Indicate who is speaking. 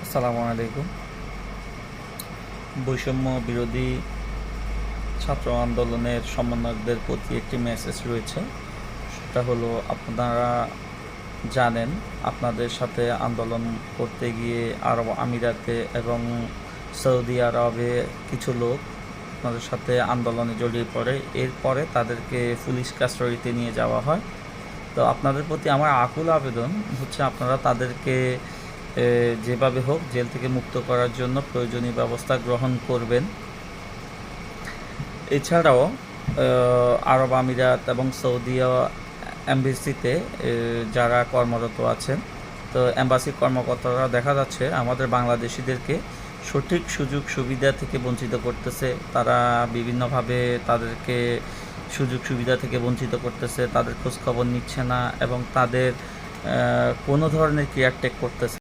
Speaker 1: আসসালামু আলাইকুম। বৈষম্য বিরোধী ছাত্র আন্দোলনের সমন্বয়কদের প্রতি একটি মেসেজ রয়েছে। সেটা হলো, আপনারা জানেন আপনাদের সাথে আন্দোলন করতে গিয়ে আরব আমিরাতে এবং সৌদি আরবে কিছু লোক আপনাদের সাথে আন্দোলনে জড়িয়ে পড়ে। এরপরে তাদেরকে পুলিশ কাস্টডিতে নিয়ে যাওয়া হয়। তো আপনাদের প্রতি আমার আকুল আবেদন হচ্ছে, আপনারা তাদেরকে যেভাবে হোক জেল থেকে মুক্ত করার জন্য প্রয়োজনীয় ব্যবস্থা গ্রহণ করবেন। এছাড়াও আরব আমিরাত এবং সৌদি এম্বাসিতে যারা কর্মরত আছেন, তো এম্বাসি কর্মকর্তারা দেখা যাচ্ছে আমাদের বাংলাদেশিদেরকে সঠিক সুযোগ সুবিধা থেকে বঞ্চিত করতেছে। তারা বিভিন্নভাবে তাদেরকে সুযোগ সুবিধা থেকে বঞ্চিত করতেছে, তাদের খোঁজখবর নিচ্ছে না এবং তাদের কোনো ধরনের কেয়ারটেক করতেছে